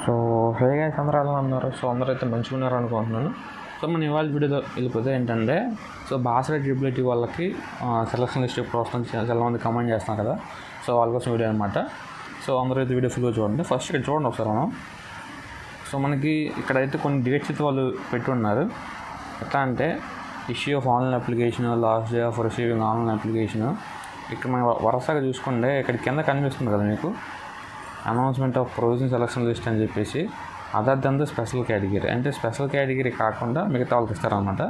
So hey guys, అందరూ ఎలా ఉన్నారు? సో అందరూ అయితే మంచిగా ఉన్నారు అనుకుంటున్నాను. సో మనం ఇవాళ వీడియోలో వెళ్ళిపోతే ఏంటంటే, సో బాసరెట్ ట్రిబిలిటీ వాళ్ళకి సెలక్షన్ లిస్ట్ ఎప్పుడు వస్తుంది చాలామంది కమెంట్ చేస్తున్నాం కదా. సో వాళ్ళ కోసం వీడియో అనమాట. సో అందరూ అయితే వీడియో ఫుల్గా చూడండి. ఫస్ట్ ఇక్కడ చూడండి ఒకసారి మనం. సో మనకి ఇక్కడైతే కొన్ని డేట్స్ అయితే వాళ్ళు పెట్టున్నారు. ఎట్లా అంటే issue of online application, last day of receiving online application. ఇక్కడ మనం వరుసగా చూసుకుంటే ఇక్కడ కింద కనిపిస్తుంది కదా మీకు, announcement of provision selection list అని చెప్పేసి. Other than the special category, అంటే స్పెషల్ కేటగిరీ కాకుండా మిగతా వాళ్ళకి ఇస్తారనమాట.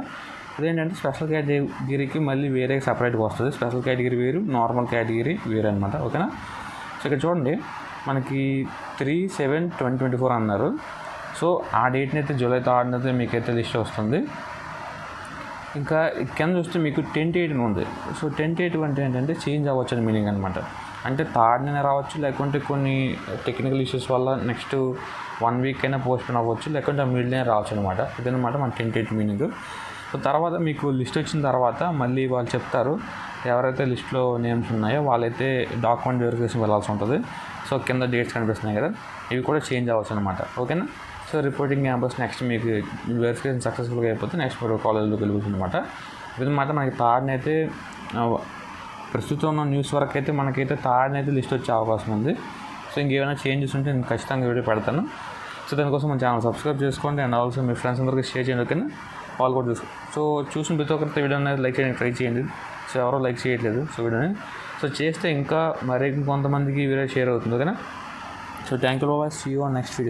అదేంటంటే స్పెషల్ కేటగిరీకి మళ్ళీ వేరే సపరేట్గా వస్తుంది. స్పెషల్ కేటగిరీ వేరు, నార్మల్ కేటగిరీ వేరు అనమాట. ఓకేనా? సో ఇక్కడ చూడండి, మనకి 3/7/2024 అన్నారు. సో ఆ డేట్ని అయితే జూలై 3 అయితే మీకైతే లిస్ట్ వస్తుంది. ఇంకా కింద చూస్తే మీకు 10/8 ఉంది. సో 10/8 అంటే ఏంటంటే చేంజ్ అవ్వచ్చు అని మీనింగ్ అనమాట. అంటే 3 రావచ్చు, లేకుంటే కొన్ని టెక్నికల్ ఇష్యూస్ వల్ల నెక్స్ట్ 1 వీక్ అయినా పోస్ట్పోన్ అవ్వచ్చు, లేకుంటే మిడిల్నే రావచ్చు అనమాట. ఇదనమాట మన 10/8 మీనింగ్. సో తర్వాత మీకు లిస్ట్ వచ్చిన తర్వాత మళ్ళీ వాళ్ళు చెప్తారు, ఎవరైతే లిస్ట్లో నేమ్స్ ఉన్నాయో వాళ్ళైతే డాక్యుమెంట్ వెరిఫికేషన్ వెళ్ళాల్సి ఉంటుంది. సో కింద డేట్స్ కనిపిస్తున్నాయి కదా, ఇవి కూడా చేంజ్ అవ్వచ్చు అనమాట. ఓకేనా? సో రిపోర్టింగ్ క్యాంపస్ నెక్స్ట్ మీకు వెరిఫికేషన్ సక్సెస్ఫుల్గా అయిపోతే నెక్స్ట్ మీరు కాలేజ్లోకి వెళ్ళిపోతుంది అనమాట. ఇదనమాట మనకి 3 అయితే ప్రస్తుతం ఉన్న న్యూస్ వరకు అయితే మనకైతే 3 అయితే లిస్ట్ వచ్చే అవకాశం ఉంది. సో ఇంకేమైనా చేంజెస్ ఉంటే నేను ఖచ్చితంగా వీడియో పెడతాను. సో దానికోసం మన ఛానల్ సబ్స్క్రైబ్ చేసుకోండి, అండ్ ఆల్సో మీ ఫ్రెండ్స్ అందరికీ షేర్ చేయండి. ఓకేనా? వాళ్ళు కూడా చూసుకోండి. సో చూసిన ప్రతి ఒక్కరితో వీడియో అనేది లైక్ చేయడానికి ట్రై చేయండి. సో ఎవరో లైక్ చేయట్లేదు సో వీడియోని. సో చేస్తే ఇంకా మరి కొంతమందికి వీడియో షేర్ అవుతుంది. ఓకేనా? So thank you. See you on next video.